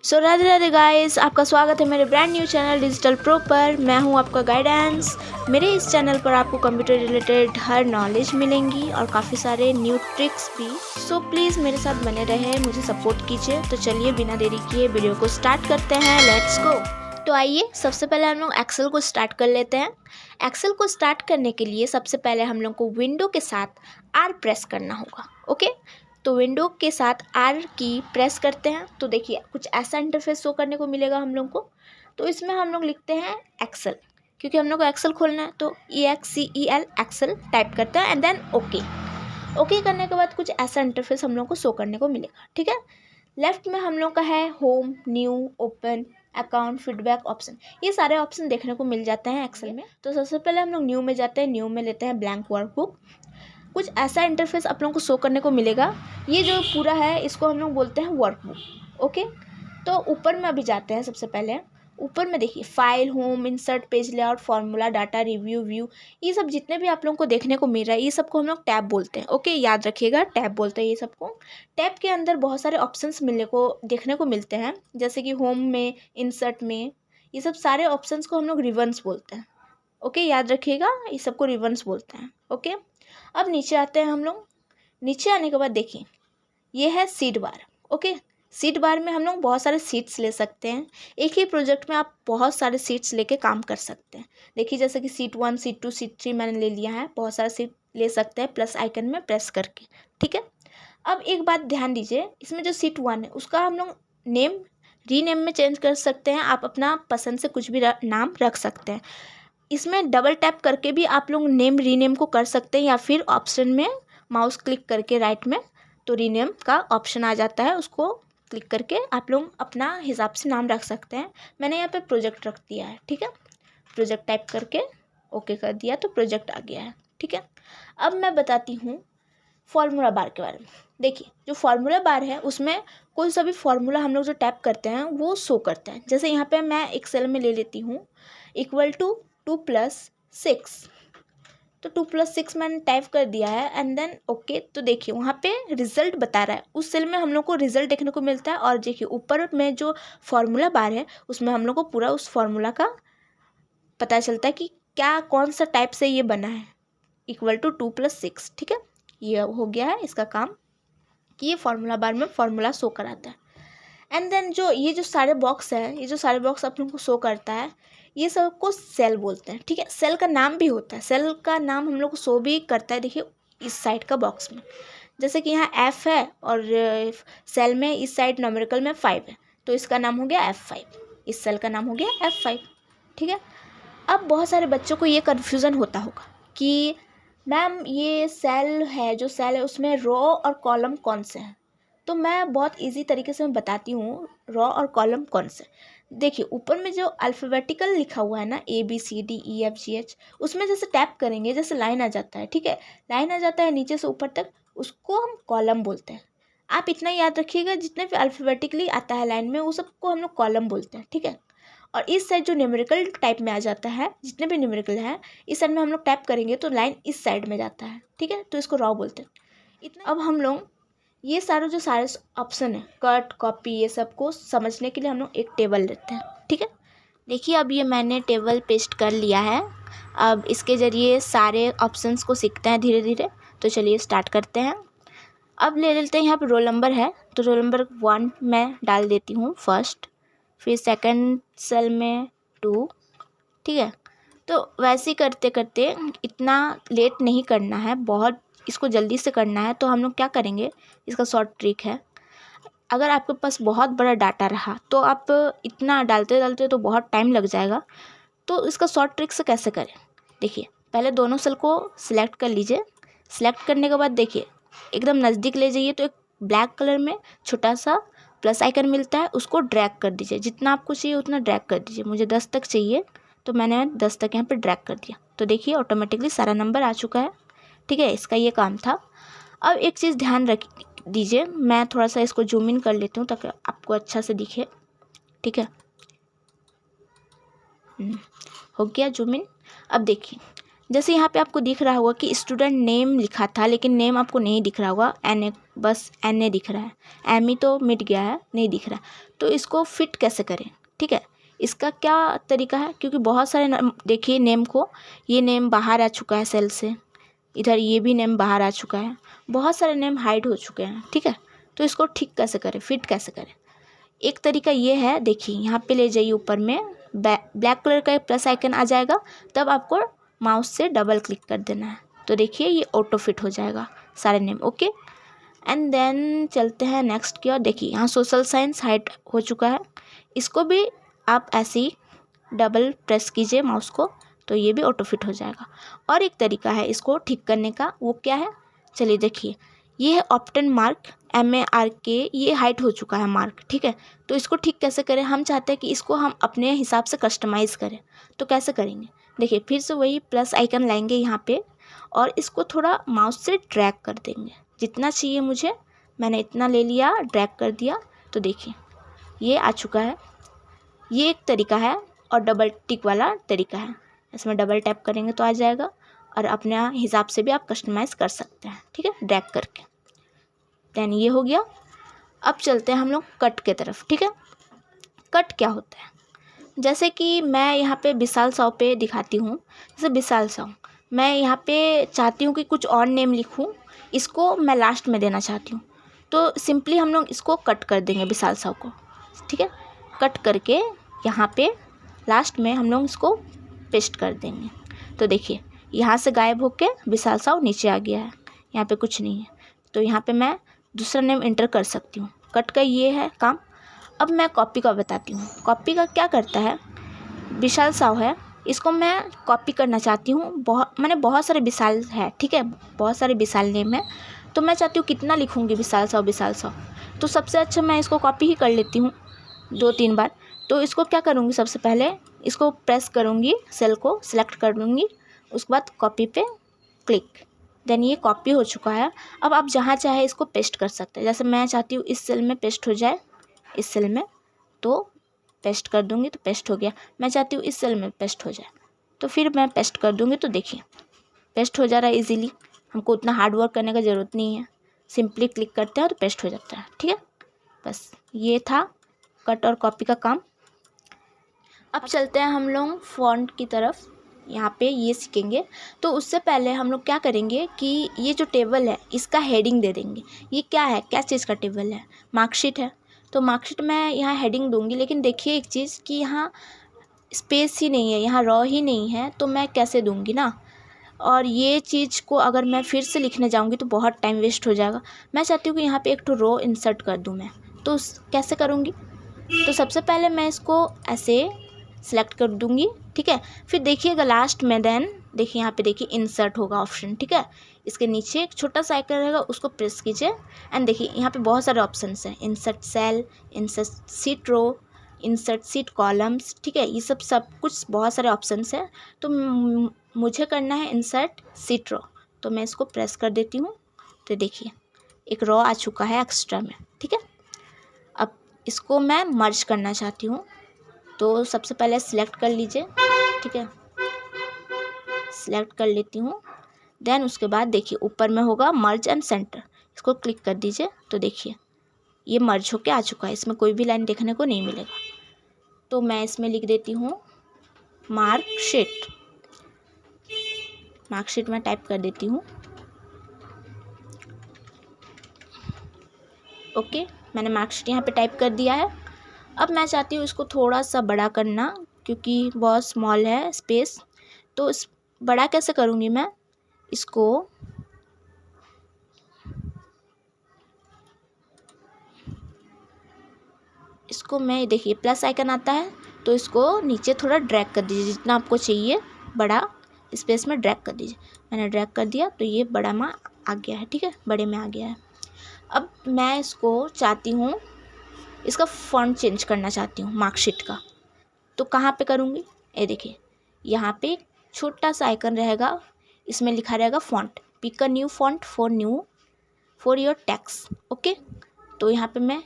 सो Radhe Radhe guys, आपका स्वागत है मेरे brand new channel digital pro पर। मैं हूं आपका गाइडेंस। मेरे इस चैनल पर आपको कंप्यूटर रिलेटेड हर नॉलेज मिलेंगी और काफ़ी सारे न्यू ट्रिक्स भी। सो प्लीज़ मेरे साथ बने रहे, मुझे सपोर्ट कीजिए। तो चलिए बिना देरी किए वीडियो को स्टार्ट करते हैं। Let's go. तो आइए सबसे पहले हम लोग एक्सेल को स्टार्ट कर लेते हैं। एक्सेल को स्टार्ट करने के लिए सबसे पहले हम लोग को विंडो के साथ आर प्रेस करना होगा। ओके, तो विंडो के साथ आर की प्रेस करते हैं तो देखिए कुछ ऐसा इंटरफेस शो करने को मिलेगा हम लोग को। तो इसमें हम लोग लिखते हैं एक्सेल, क्योंकि हम लोग को एक्सेल खोलना है। तो EXCEL एक्सेल टाइप करते हैं एंड देन ओके। ओके करने के बाद कुछ ऐसा इंटरफेस हम लोग को शो करने को मिलेगा। ठीक है, लेफ्ट में हम लोग का है home, new, open, account, feedback option. ये सारे ऑप्शन देखने को मिल जाते हैं एक्सेल में। तो सबसे पहले हम लोग न्यू में जाते हैं। न्यू में लेते हैं ब्लैंक वर्कबुक। कुछ ऐसा इंटरफेस आप लोगों को शो करने को मिलेगा। ये जो पूरा है इसको हम लोग बोलते हैं वर्कबुक। ओके, तो ऊपर में अभी जाते हैं। सबसे पहले ऊपर में देखिए file, home, insert, page layout, formula, data, review, view, ये सब जितने भी आप लोगों को देखने को मिल रहा है ये सबको हम लोग टैब बोलते हैं। ओके, याद रखिएगा टैब बोलते हैं ये सबको। टैब के अंदर बहुत सारे ऑप्शंस मिलने को देखने को मिलते हैं, जैसे कि होम में, इंसर्ट में, ये सब सारे ऑप्शंस को हम लोग रिबन्स बोलते हैं। ओके, याद रखिएगा ये सबको रिबन्स बोलते हैं। ओके, अब नीचे आते हैं हम लोग। नीचे आने के बाद देखिए ये है सीट बार। ओके, सीट बार में हम लोग बहुत सारे सीट्स ले सकते हैं। एक ही प्रोजेक्ट में आप बहुत सारे सीट्स लेके काम कर सकते हैं। देखिए जैसे कि सीट 1, सीट 2, सीट 3 मैंने ले लिया है। बहुत सारे सीट ले सकते हैं प्लस आइकन में प्रेस करके। ठीक है, अब एक बात ध्यान दीजिए, इसमें जो सीट 1 है उसका हम लोग नेम रीनेम में चेंज कर सकते हैं। आप अपना पसंद से कुछ भी नाम रख सकते हैं। इसमें डबल टैप करके भी आप लोग नेम रीनेम को कर सकते हैं, या फिर ऑप्शन में माउस क्लिक करके राइट में तो रीनेम का ऑप्शन आ जाता है, उसको क्लिक करके आप लोग अपना हिसाब से नाम रख सकते हैं। मैंने यहाँ पे प्रोजेक्ट रख दिया है। ठीक है, प्रोजेक्ट टाइप करके ओके कर दिया तो प्रोजेक्ट आ गया है। ठीक है, अब मैं बताती हूँ फार्मूला बार के बारे में। देखिए जो फार्मूला बार है उसमें कोई सा भी फार्मूला हम लोग जो टाइप करते हैं वो शो करता है। जैसे यहाँ पे मैं एक्सेल में ले लेती हूँ इक्वल टू 2+6। तो 2+6 मैंने टाइप कर दिया है एंड देन ओके। तो देखिए वहाँ पे रिजल्ट बता रहा है, उस सेल में हम लोग को रिजल्ट देखने को मिलता है। और देखिए ऊपर में जो फार्मूला बार है उसमें हम लोग को पूरा उस फार्मूला का पता चलता है कि क्या कौन सा टाइप से ये बना है, इक्वल टू 2+6। ठीक है, ये हो गया है इसका काम कि ये फार्मूला बार में फार्मूला शो कराता है। एंड देन जो ये जो सारे बॉक्स है, ये जो सारे बॉक्स आप लोगों को शो करता है, ये सबको सेल बोलते हैं। ठीक है, सेल का नाम भी होता है, सेल का नाम हम लोग को शो भी करता है। देखिए इस साइड का बॉक्स में जैसे कि यहाँ F है और सेल में इस साइड नंबरिकल में 5 है, तो इसका नाम हो गया F5, इस सेल का नाम हो गया F5। ठीक है, अब बहुत सारे बच्चों को ये कन्फ्यूज़न होता होगा कि मैम ये सेल है, जो सेल है उसमें रो और कॉलम कौन से हैं। तो मैं बहुत इजी तरीके से मैं बताती हूँ रो और कॉलम कौन से। देखिए ऊपर में जो अल्फ़ाबेटिकल लिखा हुआ है ना ABCDEFGH, उसमें जैसे टैप करेंगे जैसे लाइन आ जाता है। ठीक है, लाइन आ जाता है नीचे से ऊपर तक, उसको हम कॉलम बोलते हैं। आप इतना याद रखिएगा, जितने भी अल्फ़ाबेटिकली आता है लाइन में वो सबको हम लोग कॉलम बोलते हैं। ठीक है, और इस साइड जो न्यूमेरिकल टाइप में आ जाता है, जितने भी न्यूमेरिकल है इस साइड में हम लोग टैप करेंगे तो लाइन इस साइड में जाता है। ठीक है, तो इसको रॉ बोलते हैं। इतना अब हम लोग ये जो सारे ऑप्शन है कट, कॉपी, ये सब को समझने के लिए हम लोग एक टेबल लेते हैं। ठीक है, देखिए अब ये मैंने टेबल पेस्ट कर लिया है। अब इसके ज़रिए सारे ऑप्शंस को सीखते हैं धीरे धीरे। तो चलिए स्टार्ट करते हैं। अब ले लेते हैं यहाँ पे रोल नंबर है, तो रोल नंबर 1 मैं डाल देती हूँ फर्स्ट, फिर सेकंड सेल में 2। ठीक है, तो वैसे ही करते करते इतना लेट नहीं करना है, बहुत इसको जल्दी से करना है। तो हम लोग क्या करेंगे, इसका शॉर्ट ट्रिक है। अगर आपके पास बहुत बड़ा डाटा रहा तो आप इतना डालते डालते तो बहुत टाइम लग जाएगा। तो इसका शॉर्ट ट्रिक से कैसे करें, देखिए पहले दोनों सेल को सिलेक्ट कर लीजिए। सिलेक्ट करने के बाद देखिए एकदम नज़दीक ले जाइए तो एक ब्लैक कलर में छोटा सा प्लस आइकन मिलता है, उसको ड्रैग कर दीजिए। जितना आपको चाहिए उतना ड्रैग कर दीजिए। मुझे 10 तक चाहिए तो मैंने 10 तक यहाँ पे ड्रैग कर दिया। तो देखिए ऑटोमेटिकली सारा नंबर आ चुका है। ठीक है, इसका ये काम था। अब एक चीज़ ध्यान रख दीजिए, मैं थोड़ा सा इसको जूम इन कर लेती हूँ ताकि आपको अच्छा से दिखे। ठीक है, हो गया जूम इन। अब देखिए जैसे यहाँ पे आपको दिख रहा होगा कि स्टूडेंट नेम लिखा था, लेकिन नेम आपको नहीं दिख रहा होगा, एन, बस एन ए दिख रहा है, एम ई तो मिट गया है, नहीं दिख रहा। तो इसको फिट कैसे करें, ठीक है, इसका क्या तरीका है, क्योंकि बहुत सारे देखिए नेम को, ये नेम बाहर आ चुका है सेल से, इधर ये भी नेम बाहर आ चुका है, बहुत सारे नेम हाइड हो चुके हैं, ठीक है। तो इसको ठीक कैसे करें, फिट कैसे करें, एक तरीका ये है, देखिए यहाँ पे ले जाइए, ऊपर में ब्लैक कलर का एक प्लस आइकन आ जाएगा, तब आपको माउस से डबल क्लिक कर देना है, तो देखिए ये ऑटो फिट हो जाएगा सारे नेम, ओके। एंड देन चलते हैं नेक्स्ट की ओर। देखिए यहाँ सोशल साइंस हाइड हो चुका है, इसको भी आप ऐसे ही डबल प्रेस कीजिए माउस को, तो ये भी ऑटो फिट हो जाएगा। और एक तरीका है इसको ठीक करने का, वो क्या है, चलिए देखिए, ये है ऑप्टन मार्क, MARK, ये हाइड हो चुका है मार्क, ठीक है। तो इसको ठीक कैसे करें, हम चाहते हैं कि इसको हम अपने हिसाब से कस्टमाइज़ करें, तो कैसे करेंगे, देखिए फिर से वही प्लस आइकन लाएंगे यहाँ पे, और इसको थोड़ा माउस से ड्रैग कर देंगे, जितना चाहिए मुझे मैंने इतना ले लिया, ड्रैग कर दिया, तो देखिए ये आ चुका है। ये एक तरीका है, और डबल टिक वाला तरीका है, इसमें डबल टैप करेंगे तो आ जाएगा, और अपने हिसाब से भी आप कस्टमाइज़ कर सकते हैं, ठीक है, ड्रैग करके। देन ये हो गया। अब चलते हैं हम लोग कट के तरफ, ठीक है। कट क्या होता है, जैसे कि मैं यहाँ पे विशाल साव पे दिखाती हूँ, जैसे विशाल साव, मैं यहाँ पे चाहती हूँ कि कुछ और नेम लिखूँ, इसको मैं लास्ट में देना चाहती हूँ, तो सिंपली हम लोग इसको कट कर देंगे विशाल साव को, ठीक है। कट करके यहाँ पे लास्ट में हम लोग इसको पेस्ट कर देंगे, तो देखिए यहाँ से गायब होके विशाल साव नीचे आ गया है, यहाँ पे कुछ नहीं है, तो यहाँ पे मैं दूसरा नेम एंटर कर सकती हूँ। कट का ये है काम। अब मैं कॉपी का बताती हूँ। कॉपी का क्या करता है, विशाल साव है, इसको मैं कॉपी करना चाहती हूँ, बहुत सारे विशाल है, ठीक है, बहुत सारे विशाल नेम है, तो मैं चाहती हूँ कितना लिखूँगी, विशाल साव, तो सबसे अच्छा मैं इसको कॉपी ही कर लेती हूँ 2-3 बार। तो इसको क्या करूँगी, सबसे पहले इसको प्रेस करूँगी, सेल को सिलेक्ट कर लूँगी, उसके बाद कॉपी पे क्लिक, देन ये कॉपी हो चुका है। अब आप जहाँ चाहे इसको पेस्ट कर सकते हैं, जैसे मैं चाहती हूँ इस सेल में पेस्ट हो जाए, इस सेल में, तो पेस्ट कर दूँगी तो पेस्ट हो गया। मैं चाहती हूँ इस सेल में पेस्ट हो जाए, तो फिर मैं पेस्ट कर दूँगी, तो देखिए पेस्ट हो जा रहा है इजीली, हमको उतना हार्ड वर्क करने का ज़रूरत नहीं है, सिंपली क्लिक करते हैं तो पेस्ट हो जाता है, ठीक है। बस ये था कट और कॉपी का काम। अब चलते हैं हम लोग फॉन्ट की तरफ, यहाँ पे ये सीखेंगे। तो उससे पहले हम लोग क्या करेंगे कि ये जो टेबल है इसका हेडिंग दे देंगे। ये क्या है, क्या चीज़ का टेबल है, मार्कशीट है, तो मार्कशीट में यहाँ हेडिंग दूंगी, लेकिन देखिए एक चीज़ कि यहाँ स्पेस ही नहीं है, यहाँ रॉ ही नहीं है, तो मैं कैसे दूंगी ना, और ये चीज़ को अगर मैं फिर से लिखने जाऊँगी तो बहुत टाइम वेस्ट हो जाएगा। मैं चाहती हूँ कि यहाँ पे एक तो रो इंसर्ट कर दूँ मैं, तो कैसे करूँगी, तो सबसे पहले मैं इसको ऐसे सेलेक्ट कर दूँगी, ठीक है। फिर देखिएगा लास्ट में, देन देखिए यहाँ पे देखिए इंसर्ट होगा ऑप्शन, ठीक है, इसके नीचे एक छोटा सा आइकन रहेगा, उसको प्रेस कीजिए, एंड देखिए यहाँ पे बहुत सारे ऑप्शंस हैं, इंसर्ट सेल, इंसर्ट सीट रो, इंसर्ट सीट कॉलम्स, ठीक है, ये सब कुछ बहुत सारे ऑप्शंस हैं। तो मुझे करना है इंसर्ट सीट रो, तो मैं इसको प्रेस कर देती हूँ, तो देखिए एक रो आ चुका है एक्स्ट्रा में, ठीक है। अब इसको मैं मर्ज करना चाहती हूँ, तो सबसे पहले सिलेक्ट कर लीजिए, ठीक है, सिलेक्ट कर लेती हूँ। देन उसके बाद देखिए ऊपर में होगा मर्ज एंड सेंटर, इसको क्लिक कर दीजिए, तो देखिए ये मर्ज होके आ चुका है, इसमें कोई भी लाइन देखने को नहीं मिलेगा। तो मैं इसमें लिख देती हूँ मार्कशीट, मार्कशीट में टाइप कर देती हूँ, ओके, मैंने मार्कशीट यहाँ पे टाइप कर दिया है। अब मैं चाहती हूँ इसको थोड़ा सा बड़ा करना, क्योंकि बहुत स्मॉल है स्पेस, तो इस बड़ा कैसे करूँगी मैं, इसको मैं, देखिए प्लस आइकन आता है, तो इसको नीचे थोड़ा ड्रैग कर दीजिए, जितना आपको चाहिए बड़ा स्पेस में ड्रैग कर दीजिए। मैंने ड्रैग कर दिया, तो ये बड़ा में आ गया है, ठीक है, बड़े में आ गया है। अब मैं इसको चाहती हूँ, इसका फॉन्ट चेंज करना चाहती हूँ मार्कशीट का, तो कहाँ पे करूँगी, ये देखिए यहाँ पे छोटा सा आइकन रहेगा, इसमें लिखा रहेगा font, pick a new font for your text, okay. तो यहाँ पे मैं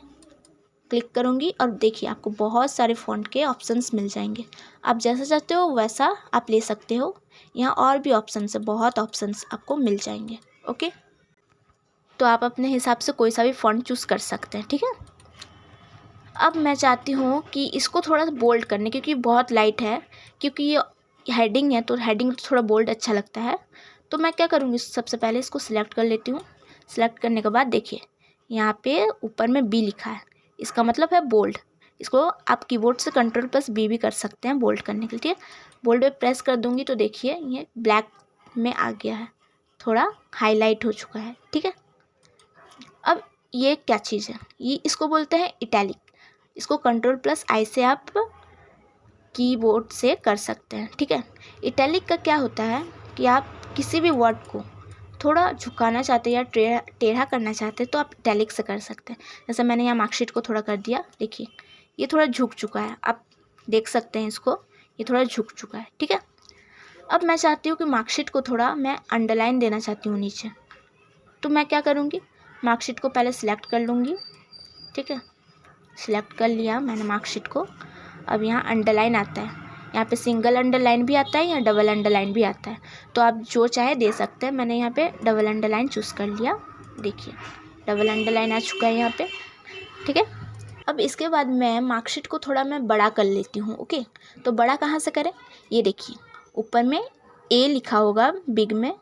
क्लिक करूँगी और देखिए आपको बहुत सारे फ़ॉन्ट के ऑप्शंस मिल जाएंगे। आप जैसा चाहते हो वैसा आप ले सकते हो। यहाँ और भी ऑप्शंस है, बहुत ऑप्शंस आपको मिल जाएंगे। ओके, तो आप अपने हिसाब से कोई सा भी फ़ॉन्ट चूज़ कर सकते हैं। ठीक है, अब मैं चाहती हूँ कि इसको थोड़ा सा बोल्ड करने, क्योंकि बहुत लाइट है, क्योंकि ये हेडिंग है तो हेडिंग थोड़ा बोल्ड अच्छा लगता है। तो मैं क्या करूँगी, सबसे पहले इसको सिलेक्ट कर लेती हूँ। सिलेक्ट करने के बाद देखिए यहाँ पे ऊपर में बी लिखा है, इसका मतलब है बोल्ड। इसको आप कीबोर्ड से Ctrl+B भी कर सकते हैं बोल्ड करने के लिए। बोल्ड पे प्रेस कर दूँगी तो देखिए ये ब्लैक में आ गया है, थोड़ा हाईलाइट हो चुका है। ठीक है, अब ये क्या चीज़ है, ये इसको बोलते हैं इटैलिक। इसको Ctrl+I से आप कीबोर्ड से कर सकते हैं। ठीक है, इटैलिक का क्या होता है कि आप किसी भी वर्ड को थोड़ा झुकाना चाहते हैं या टेढ़ा करना चाहते हैं तो आप इटैलिक से कर सकते हैं। जैसे मैंने यहाँ मार्कशीट को थोड़ा कर दिया, देखिए ये थोड़ा झुक चुका है, आप देख सकते हैं इसको, ये थोड़ा झुक चुका है। ठीक है, अब मैं चाहती हूँ कि मार्कशीट को थोड़ा मैं अंडरलाइन देना चाहती हूँ नीचे। तो मैं क्या करूँगी, मार्कशीट को पहले सिलेक्ट कर लूँगी। ठीक है, सिलेक्ट कर लिया मैंने मार्कशीट को। अब यहाँ अंडरलाइन आता है, यहाँ पे सिंगल अंडरलाइन भी आता है या डबल अंडरलाइन भी आता है, तो आप जो चाहे दे सकते हैं। मैंने यहाँ पे डबल अंडरलाइन चूज़ कर लिया, देखिए डबल अंडरलाइन आ चुका है यहाँ पे। ठीक है, अब इसके बाद मैं मार्कशीट को थोड़ा मैं बड़ा कर लेती हूँ। ओके, तो बड़ा कहाँ से करें, ये देखिए ऊपर में ए लिखा होगा बिग में,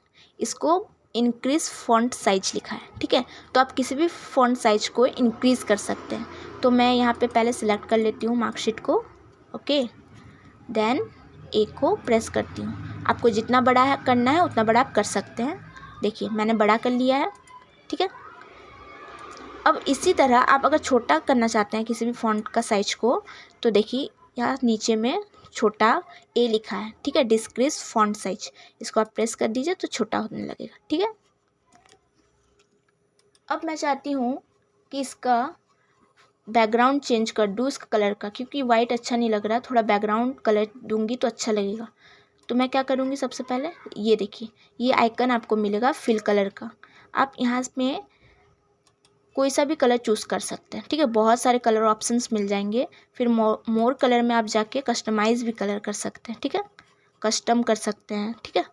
इसको इंक्रीज़ फ़ॉन्ट साइज लिखा है। ठीक है, तो आप किसी भी फ़ॉन्ट साइज को इंक्रीज़ कर सकते हैं। तो मैं यहाँ पे पहले सिलेक्ट कर लेती हूँ मार्कशीट को। ओके, देन ए को प्रेस करती हूँ। आपको जितना बड़ा है करना है उतना बड़ा आप कर सकते हैं। देखिए मैंने बड़ा कर लिया है। ठीक है, अब इसी तरह आप अगर छोटा करना चाहते हैं किसी भी फ़ॉन्ट का साइज को, तो देखिए यहाँ नीचे में छोटा ए लिखा है। ठीक है, डिक्रीज फ़ॉन्ट साइज, इसको आप प्रेस कर दीजिए तो छोटा होने लगेगा। ठीक है, अब मैं चाहती हूँ कि इसका बैकग्राउंड चेंज कर दूँ इसका कलर का, क्योंकि वाइट अच्छा नहीं लग रहा, थोड़ा बैकग्राउंड कलर दूंगी तो अच्छा लगेगा। तो मैं क्या करूँगी, सबसे पहले ये देखिए ये आइकन आपको मिलेगा फिल कलर का, आप यहाँ में कोई सा भी कलर चूज़ कर सकते हैं। ठीक है, बहुत सारे कलर ऑप्शंस मिल जाएंगे। फिर मोर कलर में आप जाके कस्टमाइज़ भी कलर कर सकते हैं। ठीक है, कस्टम कर सकते हैं। ठीक है,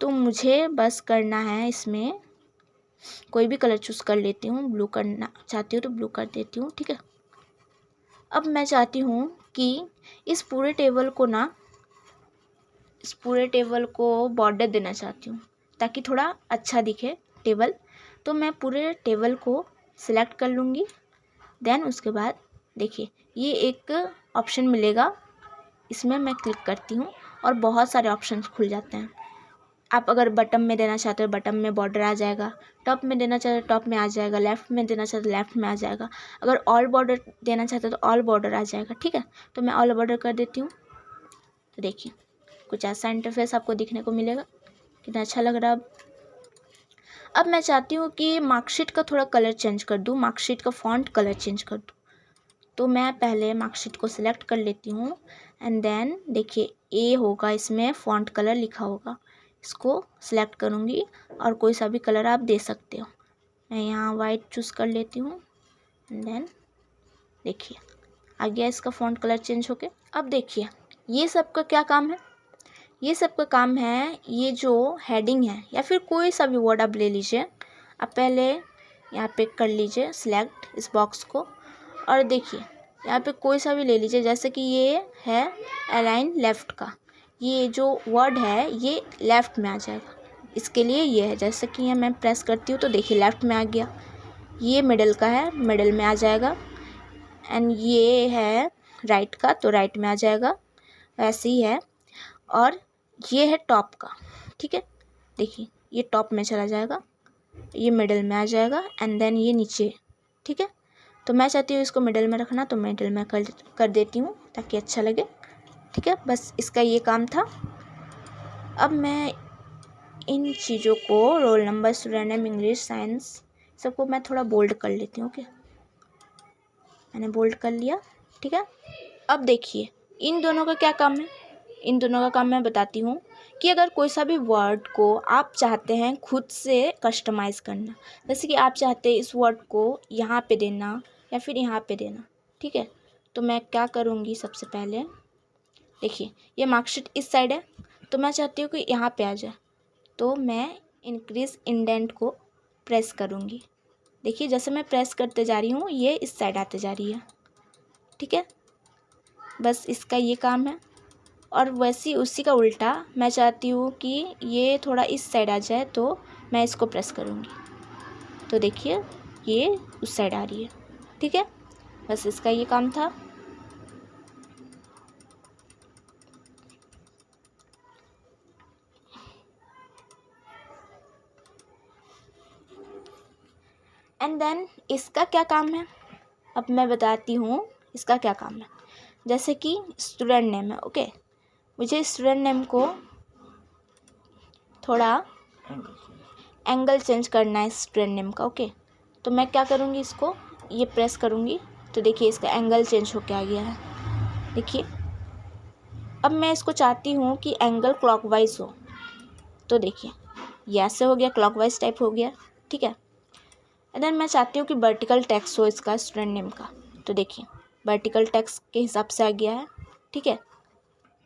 तो मुझे बस करना है, इसमें कोई भी कलर चूज़ कर लेती हूँ। ब्लू करना चाहती हूँ तो ब्लू कर देती हूँ। ठीक है, अब मैं चाहती हूँ कि इस पूरे टेबल को बॉर्डर देना चाहती हूँ ताकि थोड़ा अच्छा दिखे टेबल। तो मैं पूरे टेबल को सिलेक्ट कर लूँगी। देन उसके बाद देखिए ये एक ऑप्शन मिलेगा, इसमें मैं क्लिक करती हूँ और बहुत सारे ऑप्शंस खुल जाते हैं। आप अगर बटन में देना चाहते हो बटन में बॉर्डर आ जाएगा, टॉप में देना चाहते हो टॉप में आ जाएगा, लेफ़्ट में देना चाहते हो लेफ़्ट में आ जाएगा, अगर ऑल बॉर्डर देना चाहते हो तो ऑल बॉर्डर आ जाएगा। ठीक है, तो मैं ऑल बॉर्डर कर देती हूँ। तो देखिए कुछ ऐसा इंटरफेस आपको दिखने को मिलेगा, कितना अच्छा लग रहा है। अब मैं चाहती हूँ कि मार्कशीट का थोड़ा कलर चेंज कर दूँ, मार्कशीट का फ़ॉन्ट कलर चेंज कर दूँ। तो मैं पहले मार्कशीट को सिलेक्ट कर लेती हूँ एंड देन देखिए ए होगा, इसमें फ़ॉन्ट कलर लिखा होगा, इसको सिलेक्ट करूँगी और कोई सा भी कलर आप दे सकते हो। मैं यहाँ वाइट चूज़ कर लेती हूँ एंड देन देखिए आ गया इसका फ़ॉन्ट कलर चेंज होके। अब देखिए ये सब का क्या काम है, ये सब का काम है, ये जो हेडिंग है या फिर कोई सा भी वर्ड आप ले लीजिए, आप पहले यहाँ पे कर लीजिए सिलेक्ट इस बॉक्स को और देखिए यहाँ पे कोई सा भी ले लीजिए। जैसे कि ये है अलाइन लेफ़्ट का, ये जो वर्ड है ये लेफ़्ट में आ जाएगा, इसके लिए ये है। जैसे कि ये मैं प्रेस करती हूँ तो देखिए लेफ़्ट में आ गया। ये मिडल का है, मिडल में आ जाएगा एंड ये है राइट का तो राइट में आ जाएगा, ऐसे ही है। और ये है टॉप का। ठीक है, देखिए ये टॉप में चला जाएगा, ये मिडल में आ जाएगा एंड देन ये नीचे। ठीक है, तो मैं चाहती हूँ इसको मिडल में रखना तो मिडल में कर देती हूँ ताकि अच्छा लगे। ठीक है, बस इसका ये काम था। अब मैं इन चीज़ों को roll number, student name, English, science सबको मैं थोड़ा बोल्ड कर लेती हूँ। ओके, मैंने बोल्ड कर लिया। ठीक है, अब देखिए इन दोनों का क्या काम है, इन दोनों का काम मैं बताती हूँ कि अगर कोई सा भी वर्ड को आप चाहते हैं खुद से कस्टमाइज़ करना, जैसे कि आप चाहते हैं इस वर्ड को यहाँ पे देना या फिर यहाँ पे देना, ठीक है। तो मैं क्या करूँगी, सबसे पहले देखिए ये मार्कशीट इस साइड है, तो मैं चाहती हूँ कि यहाँ पे आ जाए, तो मैं इंक्रीज इंडेंट को प्रेस करूँगी। देखिए जैसे मैं प्रेस करते जा रही हूँ ये इस साइड आते जा रही है, ठीक है। बस इसका ये काम है। और वैसे उसी का उल्टा मैं चाहती हूँ कि ये थोड़ा इस साइड आ जाए, तो मैं इसको प्रेस करूँगी, तो देखिए ये उस साइड आ रही है, ठीक है। बस इसका ये काम था। एंड देन इसका क्या काम है, अब मैं बताती हूँ इसका क्या काम है। जैसे कि स्टूडेंट नेम है, ओके, मुझे स्टूडेंट नेम को थोड़ा एंगल चेंज करना है स्टूडेंट नेम का, ओके। तो मैं क्या करूँगी, इसको ये प्रेस करूँगी, तो देखिए इसका एंगल चेंज होके आ गया है, देखिए। अब मैं इसको चाहती हूँ कि एंगल क्लॉकवाइज हो, तो देखिए ये ऐसे हो गया, क्लॉकवाइज टाइप हो गया, ठीक है। एंड देन मैं चाहती हूँ कि वर्टिकल टेक्स्ट हो इसका स्टूडेंट नेम का, तो देखिए वर्टिकल टेक्स्ट के हिसाब से आ गया है, ठीक है।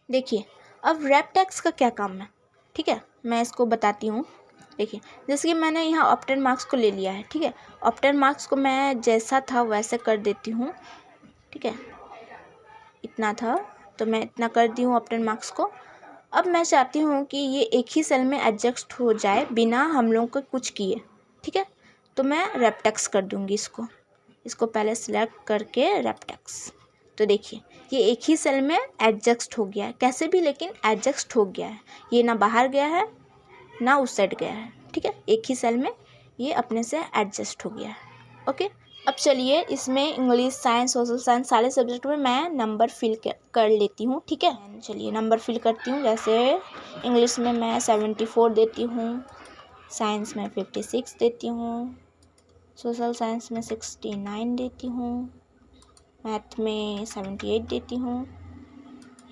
देखिए अब रैप टेक्स्ट का क्या काम है, ठीक है, मैं इसको बताती हूँ। देखिए जैसे कि मैंने यहाँ ऑप्टेन मार्क्स को ले लिया है, ठीक है। ऑप्टेन मार्क्स को मैं जैसा था वैसे कर देती हूँ, ठीक है। इतना था तो मैं इतना कर दी हूँ ऑप्टेन मार्क्स को। अब मैं चाहती हूँ कि ये एक ही सेल में एडजस्ट हो जाए बिना हम लोग को कुछ किए, ठीक है। तो मैं रैप टेक्स्ट कर दूँगी इसको पहले सिलेक्ट करके रैप टेक्स्ट, तो देखिए ये एक ही सेल में एडजस्ट हो गया है, कैसे भी लेकिन एडजस्ट हो गया है, ये ना बाहर गया है ना उस साइड गया है, ठीक है। एक ही सेल में ये अपने से एडजस्ट हो गया है, ओके। अब चलिए इसमें इंग्लिश, साइंस, सोशल साइंस सारे सब्जेक्ट में मैं नंबर फिल कर लेती हूँ, ठीक है। चलिए नंबर फिल करती हूँ। जैसे इंग्लिश में मैं 74 देती हूँ, साइंस में 56 देती हूँ, सोशल साइंस में 69 देती हूँ, मैथ में 78 देती हूँ,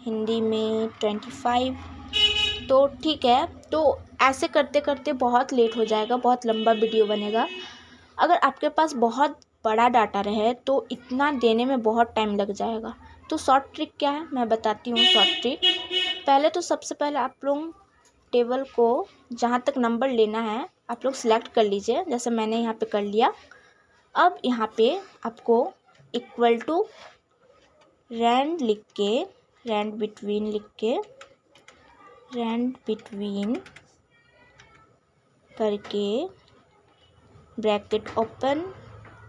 हिंदी में 25। तो ठीक है, तो ऐसे करते करते बहुत लेट हो जाएगा, बहुत लंबा वीडियो बनेगा। अगर आपके पास बहुत बड़ा डाटा रहे तो इतना देने में बहुत टाइम लग जाएगा। तो शॉर्ट ट्रिक क्या है मैं बताती हूँ। शॉर्ट ट्रिक पहले तो सबसे पहले आप लोग टेबल को जहाँ तक नंबर लेना है आप लोग सिलेक्ट कर लीजिए, जैसे मैंने यहाँ पे कर लिया। अब यहाँ पे आपको इक्वल टू रैंड लिख के, रैंड बिटवीन लिख के, रैंड बिटवीन करके ब्रैकेट ओपन,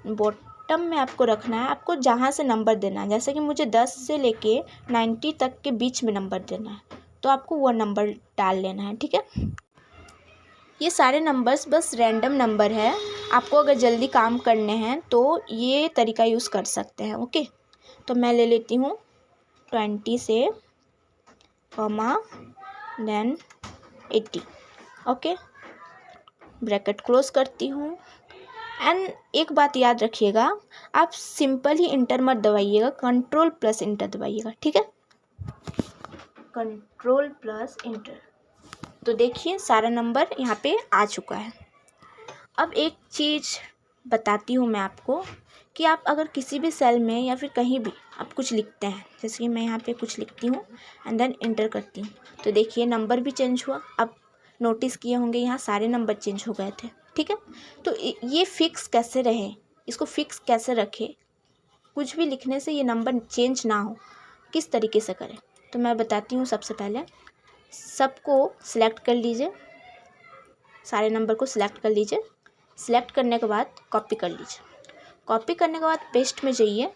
बॉटम में आपको रखना है, आपको जहाँ से नंबर देना है। जैसे कि मुझे 10 से लेके 90 तक के बीच में नंबर देना है, तो आपको वो नंबर डाल लेना है, ठीक है। ये सारे नंबर्स बस रैंडम नंबर है, आपको अगर जल्दी काम करने हैं तो ये तरीका यूज़ कर सकते हैं, ओके। तो मैं ले लेती हूँ 20 से comma then 80, okay. Bracket close करती हूँ। एंड एक बात याद रखिएगा, आप सिंपल ही इंटर मत दबाइएगा, कंट्रोल प्लस इंटर दबाइएगा, ठीक है। कंट्रोल प्लस इंटर, तो देखिए सारा नंबर यहाँ पे आ चुका है। अब एक चीज़ बताती हूँ मैं आपको कि आप अगर किसी भी सेल में या फिर कहीं भी आप कुछ लिखते हैं, जैसे कि मैं यहाँ पे कुछ लिखती हूँ एंड देन इंटर करती हूँ, तो देखिए नंबर भी चेंज हुआ। अब नोटिस किए होंगे यहाँ सारे नंबर चेंज हो गए थे, ठीक है। तो ये फिक्स कैसे रहे, इसको फिक्स कैसे रखें, कुछ भी लिखने से ये नंबर चेंज ना हो, किस तरीके से करें, तो मैं बताती हूँ। सबसे पहले सबको सिलेक्ट कर लीजिए, सारे नंबर को सिलेक्ट कर लीजिए। सिलेक्ट करने के बाद कॉपी कर लीजिए। कॉपी करने के बाद पेस्ट में जाइए।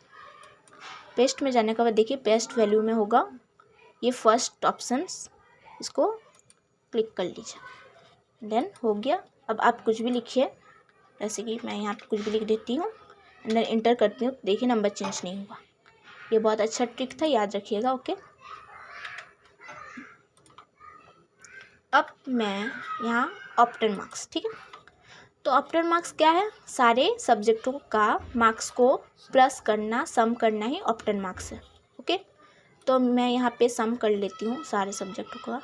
पेस्ट में जाने के बाद देखिए पेस्ट वैल्यू में होगा ये फर्स्ट ऑप्शंस, इसको क्लिक कर लीजिए। देन हो गया। अब आप कुछ भी लिखिए, जैसे कि मैं यहाँ पे कुछ भी लिख देती हूँ, अंदर इंटर करती हूँ, देखिए नंबर चेंज नहीं हुआ। ये बहुत अच्छा ट्रिक था, याद रखिएगा, ओके। अब मैं यहाँ ऑप्टेन मार्क्स, ठीक है। तो ऑप्टेन मार्क्स क्या है, सारे सब्जेक्टों का मार्क्स को प्लस करना, सम करना ही ऑप्टेन मार्क्स है, ओके। तो मैं यहाँ पे सम कर लेती हूँ सारे सब्जेक्टों का,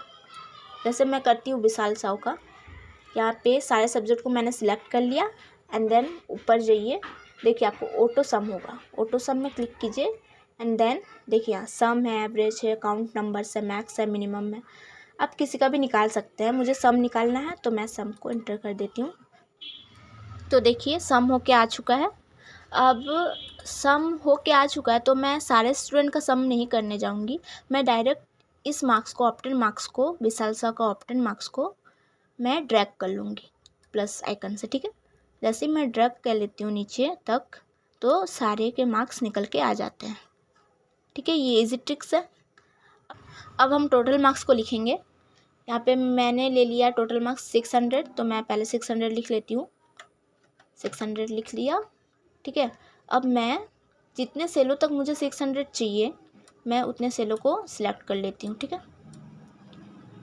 जैसे मैं करती हूँ विशाल साहू का। यहाँ पे सारे सब्जेक्ट को मैंने सिलेक्ट कर लिया एंड देन ऊपर जाइए, देखिए आपको ऑटो सम होगा, ऑटो सम में क्लिक कीजिए एंड देन देखिए यहाँ सम है, एवरेज है, काउंट नंबर्स है, मैक्स है, मिनिमम है। आप किसी का भी निकाल सकते हैं, मुझे सम निकालना है तो मैं सम को एंटर कर देती हूँ। तो देखिए सम होके आ चुका है। अब सम होके आ चुका है तो मैं सारे स्टूडेंट का सम नहीं करने जाऊँगी, मैं डायरेक्ट इस मार्क्स को, ऑप्टेन मार्क्स को, विशाल सर का ऑप्टेन मार्क्स को मैं ड्रैग कर लूँगी प्लस आइकन से, ठीक है। जैसे मैं ड्रैग कर लेती हूँ नीचे तक तो सारे के मार्क्स निकल के आ जाते हैं, ठीक है। ये इजी ट्रिक्स है। अब हम टोटल मार्क्स को लिखेंगे। यहाँ पे मैंने ले लिया टोटल मार्क्स 600, तो मैं पहले 600 लिख लेती हूँ। 600 लिख लिया, ठीक है। अब मैं जितने सेलों तक मुझे 600 चाहिए मैं उतने सेलों को सिलेक्ट कर लेती हूँ, ठीक है।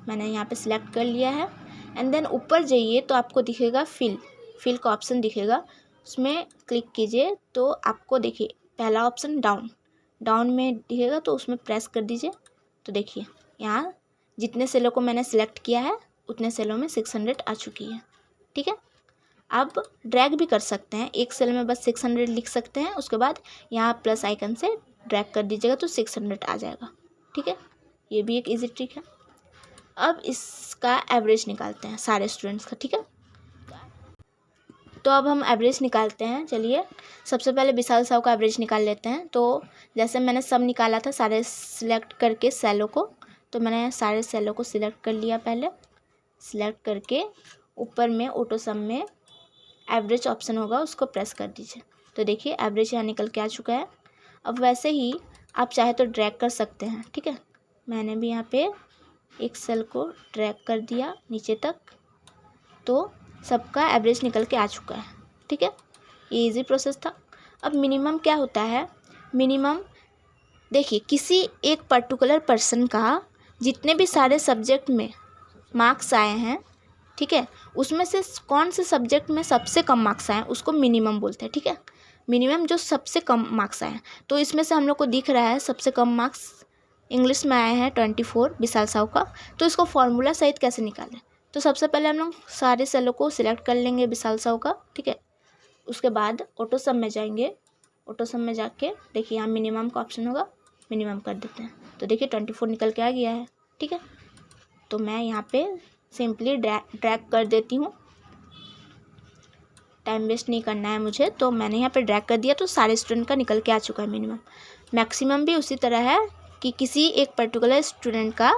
मैंने यहाँ पे सिलेक्ट कर लिया है एंड देन ऊपर जाइए तो आपको दिखेगा फिल का ऑप्शन दिखेगा, उसमें क्लिक कीजिए तो आपको देखिए पहला ऑप्शन डाउन में दिखेगा तो उसमें प्रेस कर दीजिए। तो देखिए यहाँ जितने सेलों को मैंने सिलेक्ट किया है उतने सेलों में 600 आ चुकी है, ठीक है। आप ड्रैग भी कर सकते हैं, एक सेल में बस 600 लिख सकते हैं, उसके बाद यहाँ प्लस आइकन से ड्रैग कर दीजिएगा तो 600 आ जाएगा, ठीक है। ये भी एक इजी ट्रिक है। अब इसका एवरेज निकालते हैं सारे स्टूडेंट्स का, ठीक है। तो अब हम एवरेज निकालते हैं। चलिए सबसे पहले विशाल साहू का एवरेज निकाल लेते हैं। तो जैसे मैंने सब निकाला था सारे सिलेक्ट करके सेलों को, तो मैंने सारे सेलों को सिलेक्ट कर लिया। पहले सिलेक्ट करके ऊपर में ऑटो सम में एवरेज ऑप्शन होगा उसको प्रेस कर दीजिए। तो देखिए एवरेज यहाँ निकल के आ चुका है। अब वैसे ही आप चाहे तो ड्रैग कर सकते हैं, ठीक है। मैंने भी यहाँ पे एक सेल को ड्रैग कर दिया नीचे तक, तो सबका एवरेज निकल के आ चुका है, ठीक है। ये इजी प्रोसेस था। अब मिनिमम क्या होता है? मिनिमम देखिए किसी एक पर्टिकुलर पर्सन का जितने भी सारे सब्जेक्ट में मार्क्स आए हैं, ठीक है, उसमें से कौन से सब्जेक्ट में सबसे कम मार्क्स आए हैं उसको मिनिमम बोलते हैं, ठीक है। मिनिमम जो सबसे कम मार्क्स आए हैं, तो इसमें से हम लोग को दिख रहा है सबसे कम मार्क्स इंग्लिश में आए हैं 24 विशाल साहू का। तो इसको फॉर्मूला सहित कैसे निकालें? तो सबसे पहले हम लोग सारे सेलों को सिलेक्ट कर लेंगे विशाल साहू का, ठीक है। उसके बाद ऑटो सम में जाएंगे। ऑटो सम में जाके देखिए यहाँ मिनिमम का ऑप्शन होगा, मिनिमम कर देते हैं। तो देखिए 24 निकल के आ गया है, ठीक है। तो मैं यहाँ पे सिंपली ड्रैग कर देती हूँ, टाइम वेस्ट नहीं करना है मुझे। तो मैंने यहाँ पे ड्रैग कर दिया तो सारे स्टूडेंट का निकल के आ चुका है मिनिमम। मैक्सिमम भी उसी तरह है कि किसी एक पर्टिकुलर स्टूडेंट का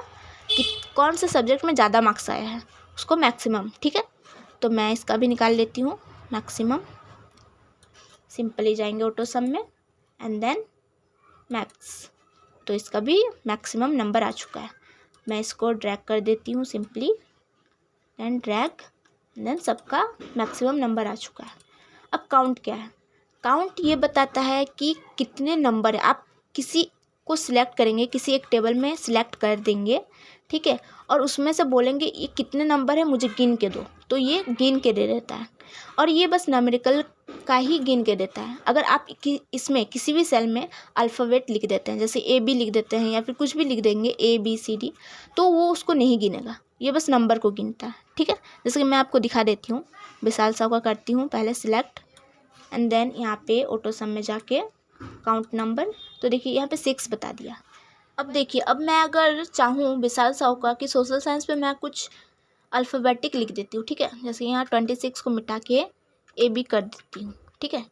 कि कौन से सब्जेक्ट में ज़्यादा मार्क्स आया है उसको मैक्सिमम, ठीक है। तो मैं इसका भी निकाल लेती हूँ मैक्सिमम। सिंपली जाएंगे ऑटो सम में एंड देन मैक्स, तो इसका भी मैक्सिमम नंबर आ चुका है। मैं इसको ड्रैग कर देती हूँ सिंपली एंड ड्रैग, देन सबका मैक्सिमम नंबर आ चुका है। अब काउंट क्या है? काउंट ये बताता है कि कितने नंबर है। आप किसी को सिलेक्ट करेंगे, किसी एक टेबल में सिलेक्ट कर देंगे, ठीक है, और उसमें से बोलेंगे ये कितने नंबर है मुझे गिन के दो, तो ये गिन के दे देता है। और ये बस न्यूमेरिकल का ही गिन के देता है। अगर आप इसमें किसी भी सेल में अल्फ़ाबेट लिख देते हैं, जैसे AB लिख देते हैं या फिर कुछ भी लिख देंगे ABCD, तो वो उसको नहीं गिनेगा, ये बस नंबर को गिनता है, ठीक है। जैसे कि मैं आपको दिखा देती हूँ। विशाल साहू का करती हूँ पहले सिलेक्ट एंड देन यहाँ पे ऑटो सम में जाके काउंट नंबर, तो देखिए यहाँ पे 6 बता दिया। अब देखिए अब मैं अगर चाहूँ विशाल साहू का कि सोशल साइंस पे मैं कुछ अल्फ़ाबेटिक लिख देती हूँ, ठीक है। जैसे यहाँ 26 को मिटा के AB कर देती हूँ, ठीक है,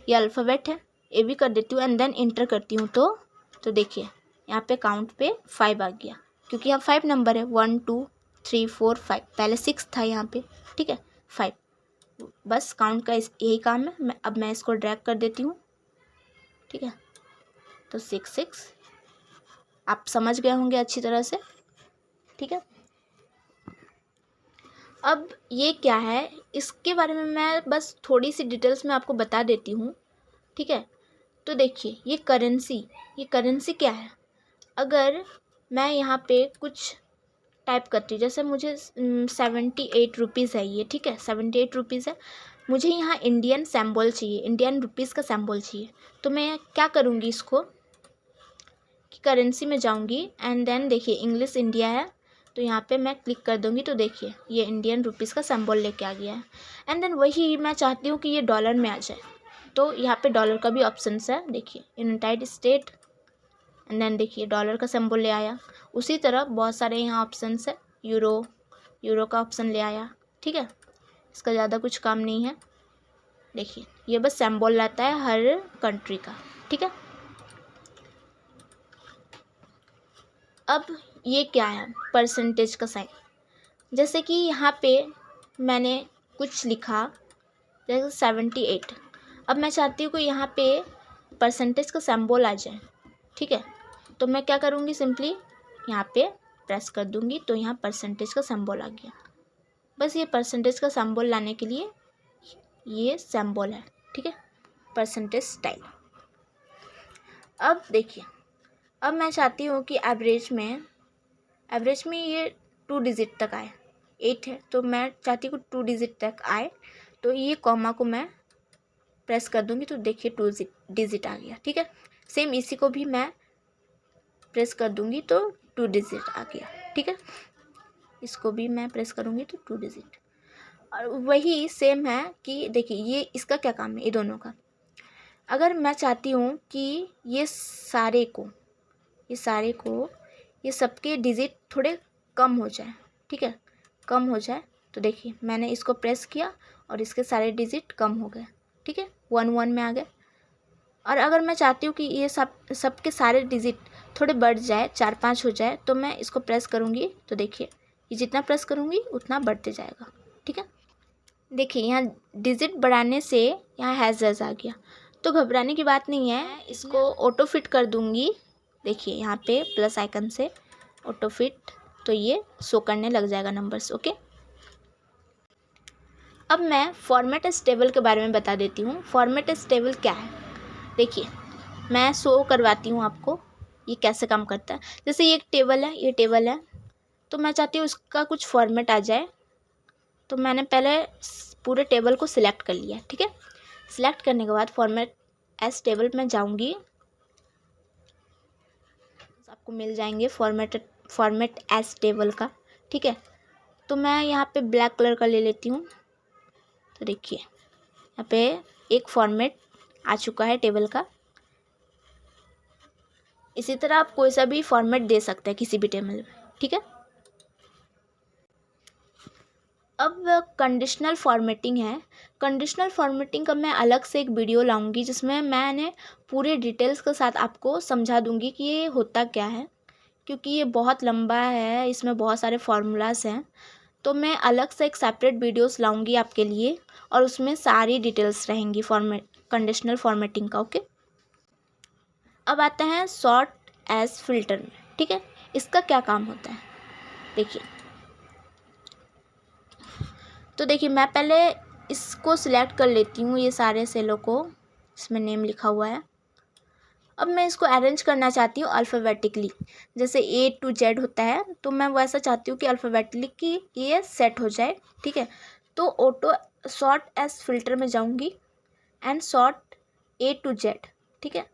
ये अल्फ़ाबेट है, AB कर देती हूँ एंड देन इंटर करती हूँ। तो देखिए यहाँ पे काउंट पे 5 आ गया, क्योंकि यहाँ 5 नंबर है, 1 2 3 4 5, पहले 6 था यहाँ पे, ठीक है, 5। बस काउंट का यही काम है। अब मैं इसको ड्रैग कर देती हूँ, ठीक है। तो 6 आप समझ गए होंगे अच्छी तरह से, ठीक है। अब ये क्या है इसके बारे में मैं बस थोड़ी सी डिटेल्स में आपको बता देती हूँ, ठीक है। तो देखिए ये करेंसी क्या है? अगर मैं यहाँ पे कुछ टाइप करती हूँ, जैसे मुझे 78 रुपीज़ है ये, ठीक है, 78 रुपीज़ है, मुझे यहाँ इंडियन सिंबल चाहिए, इंडियन रुपीज़ का सिंबल चाहिए। तो मैं क्या करूँगी, इसको कि करेंसी में जाऊँगी एंड देन देखिए इंग्लिश इंडिया है, तो यहाँ पे मैं क्लिक कर दूँगी। तो देखिए ये इंडियन रुपीज़ का सिंबल लेके आ गया है। एंड देन वही मैं चाहती हूँ कि ये डॉलर में आ जाए, तो यहाँ पे डॉलर का भी ऑप्शन है, देखिए यूनाइटेड स्टेट एंड देन देखिए डॉलर का सिंबल ले आया। उसी तरह बहुत सारे यहाँ ऑप्शन है, यूरो का ऑप्शन ले आया। ठीक है, इसका ज़्यादा कुछ काम नहीं है। देखिए ये बस सिंबल लाता है हर कंट्री का। ठीक है, अब ये क्या है, परसेंटेज का साइन। जैसे कि यहाँ पे मैंने कुछ लिखा जैसे 78, अब मैं चाहती हूँ कि यहाँ पे परसेंटेज का सिंबल आ जाए। ठीक है, तो मैं क्या करूँगी, सिंपली यहाँ पे प्रेस कर दूँगी तो यहाँ परसेंटेज का सिंबल आ गया। बस ये परसेंटेज का सिंबल लाने के लिए ये सिंबल है। ठीक है, परसेंटेज स्टाइल। अब देखिए, अब मैं चाहती हूँ कि एवरेज में ये 2 डिजिट तक आए। 8 है तो मैं चाहती हूँ 2 डिजिट तक आए, तो ये कॉमा को मैं प्रेस कर दूँगी तो देखिए 2 डिजिट आ गया। ठीक है, सेम इसी को भी मैं प्रेस कर दूँगी तो 2 डिजिट आ गया। ठीक है, इसको भी मैं प्रेस करूँगी तो 2 डिजिट। और वही सेम है कि देखिए ये इसका क्या काम है, ये दोनों का। अगर मैं चाहती हूँ कि ये सबके डिजिट थोड़े कम हो जाए। ठीक है, कम हो जाए तो देखिए मैंने इसको प्रेस किया और इसके सारे डिजिट कम हो गए। ठीक है, 1 में आ गए। और अगर मैं चाहती हूँ कि ये सबके सारे डिजिट थोड़े बढ़ जाए, 4-5 हो जाए, तो मैं इसको प्रेस करूँगी तो देखिए ये जितना प्रेस करूँगी उतना बढ़ते जाएगा। ठीक है, देखिए यहाँ डिजिट बढ़ाने से यहाँ हैज़ आ गया, तो घबराने की बात नहीं है। इसको ऑटो फिट कर दूँगी। देखिए यहाँ पे प्लस आइकन से ऑटो फिट, तो ये शो करने लग जाएगा नंबर्स। ओके, अब मैं फॉर्मेट एज टेबल के बारे में बता देती हूँ। फॉर्मेट एज टेबल क्या है, देखिए मैं शो करवाती हूँ आपको ये कैसे काम करता है। जैसे ये एक टेबल है, ये टेबल है, तो मैं चाहती हूँ उसका कुछ फॉर्मेट आ जाए, तो मैंने पहले पूरे टेबल को सिलेक्ट कर लिया। ठीक है, सिलेक्ट करने के बाद फॉर्मेट एज टेबल में जाऊँगी, आपको मिल जाएंगे फॉर्मेट एज टेबल का। ठीक है, तो मैं यहाँ पे ब्लैक कलर का ले लेती हूँ, तो देखिए यहाँ पे एक फॉर्मेट आ चुका है टेबल का। इसी तरह आप कोई सा भी फॉर्मेट दे सकते हैं किसी भी टेबल में। ठीक है, अब कंडीशनल फॉर्मेटिंग है। कंडीशनल फॉर्मेटिंग का मैं अलग से एक वीडियो लाऊंगी जिसमें मैंने पूरे डिटेल्स के साथ आपको समझा दूंगी कि ये होता क्या है, क्योंकि ये बहुत लंबा है, इसमें बहुत सारे फार्मूलाज हैं। तो मैं अलग से एक सेपरेट वीडियोस लाऊंगी आपके लिए और उसमें सारी डिटेल्स रहेंगी कंडीशनल फॉर्मेटिंग का। ओके, अब आते हैं सॉर्ट एज फिल्टर में। ठीक है, इसका क्या काम होता है, देखिए। तो देखिए मैं पहले इसको सिलेक्ट कर लेती हूँ, ये सारे सेलों को, इसमें नेम लिखा हुआ है। अब मैं इसको अरेंज करना चाहती हूँ अल्फ़ाबेटिकली, जैसे A to Z होता है, तो मैं वैसा चाहती हूँ कि अल्फ़ाबेटिकली ये सेट हो जाए। ठीक है, तो ऑटो सॉर्ट एज फिल्टर में जाऊँगी and sort A to Z। ठीक है,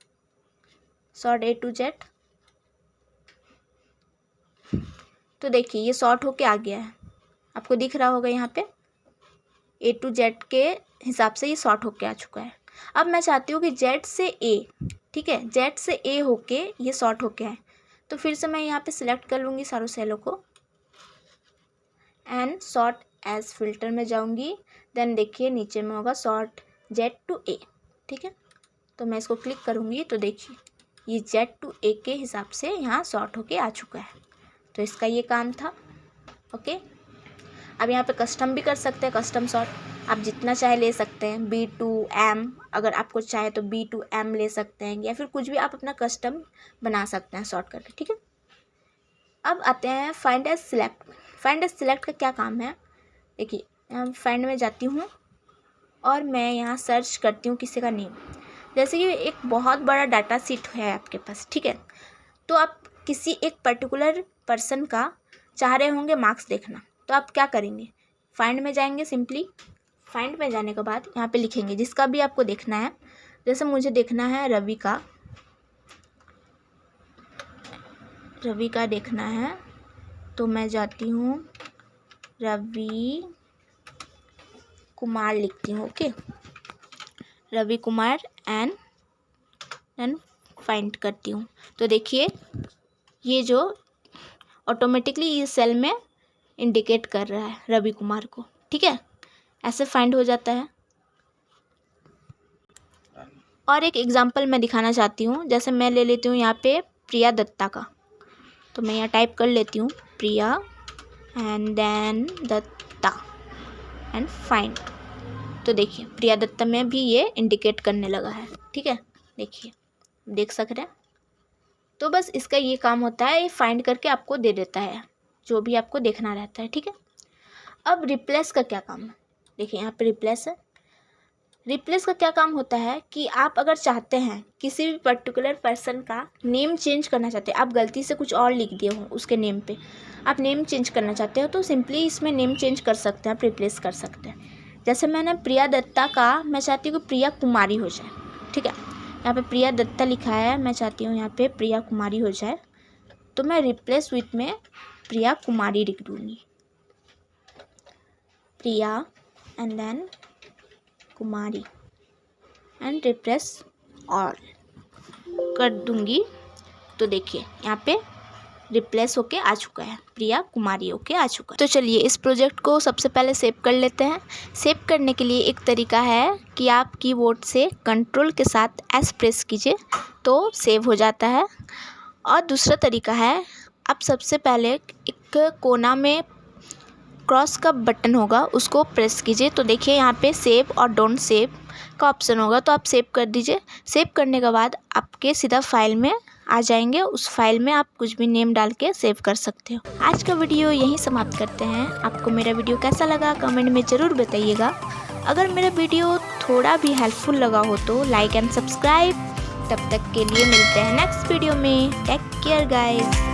सॉर्ट A to Z, तो देखिए ये सॉर्ट होके आ गया है, आपको दिख रहा होगा यहाँ पे A to Z के हिसाब से ये सॉर्ट होके आ चुका है। अब मैं चाहती हूँ कि Z से A, ठीक है, Z से A होके ये सॉर्ट होके आए, तो फिर से मैं यहाँ पे सिलेक्ट कर लूँगी सारों सेलों को एंड सॉर्ट एज फिल्टर में जाऊँगी। देन देखिए नीचे में होगा सॉर्ट Z to A। ठीक है, तो मैं इसको क्लिक करूँगी तो देखिए ये Z to A के हिसाब से यहाँ सॉर्ट होके आ चुका है। तो इसका ये काम था। ओके, अब यहाँ पे कस्टम भी कर सकते हैं, कस्टम सॉर्ट आप जितना चाहे ले सकते हैं। B to M, अगर आपको चाहे तो B to M ले सकते हैं, या फिर कुछ भी आप अपना कस्टम बना सकते हैं शॉर्ट करके। ठीक है, अब आते हैं फाइंड एज सिलेक्ट। फाइंड एज सिलेक्ट का क्या काम है, देखिए मैं फाइंड में जाती हूँ और मैं यहाँ सर्च करती हूँ किसी का नेम। जैसे कि एक बहुत बड़ा डाटा सेट है आपके पास, ठीक है, तो आप किसी एक पर्टिकुलर पर्सन का चाह रहे होंगे मार्क्स देखना, तो आप क्या करेंगे, फाइंड में जाएंगे। सिंपली फाइंड में जाने के बाद यहाँ पे लिखेंगे जिसका भी आपको देखना है। जैसे मुझे देखना है रवि का देखना है, तो मैं जाती हूँ रवि कुमार लिखती हूँ। Okay, Ravi Kumar and find करती हूँ। तो देखिए ये जो ऑटोमेटिकली इस सेल में इंडिकेट कर रहा है रवि कुमार को, ठीक है। ऐसे फाइंड हो जाता है। और एक एग्जांपल मैं दिखाना चाहती हूँ। जैसे मैं ले लेती हूँ यहाँ पे प्रिया दत्ता का, तो मैं यहाँ टाइप कर लेती हूँ Priya and then Datta and find. तो देखिए प्रिया दत्ता में भी ये इंडिकेट करने लगा है, ठीक है। देखिए देख सक रहे हैं। तो बस इसका ये काम होता है, ये फाइंड करके आपको दे देता है जो भी आपको देखना रहता है, ठीक है। अब रिप्लेस का क्या काम है, देखिए यहाँ पे रिप्लेस है। रिप्लेस का क्या काम होता है कि आप अगर चाहते हैं किसी भी पर्टिकुलर पर्सन का नेम चेंज करना चाहते हैं, आप गलती से कुछ और लिख दिए हो उसके नेम पे, आप नेम चेंज करना चाहते हो, तो सिंपली इसमें नेम चेंज कर सकते हैं, आप रिप्लेस कर सकते हैं। जैसे मैंने प्रिया दत्ता का, मैं चाहती हूँ कि प्रिया कुमारी हो जाए, ठीक है। यहाँ पे प्रिया दत्ता लिखा है, मैं चाहती हूँ यहाँ पे प्रिया कुमारी हो जाए, तो मैं रिप्लेस विथ में प्रिया कुमारी लिख दूँगी, Priya and then Kumari and replace all कर दूँगी। तो देखिए यहाँ पे रिप्लेस होके आ चुका है, प्रिया कुमारी होके आ चुका है। तो चलिए इस प्रोजेक्ट को सबसे पहले सेव कर लेते हैं। सेव करने के लिए एक तरीका है कि आप कीबोर्ड से कंट्रोल के साथ एस प्रेस कीजिए तो सेव हो जाता है। और दूसरा तरीका है, आप सबसे पहले एक कोना में क्रॉस का बटन होगा उसको प्रेस कीजिए, तो देखिए यहाँ पे सेव और डोंट सेव का ऑप्शन होगा, तो आप सेव कर दीजिए। सेव करने के बाद आपके सीधा फाइल में आ जाएंगे, उस फाइल में आप कुछ भी नेम डाल के सेव कर सकते हो। आज का वीडियो यहीं समाप्त करते हैं। आपको मेरा वीडियो कैसा लगा कमेंट में ज़रूर बताइएगा। अगर मेरा वीडियो थोड़ा भी हेल्पफुल लगा हो तो लाइक एंड सब्सक्राइब। तब तक के लिए मिलते हैं नेक्स्ट वीडियो में। Take care guys.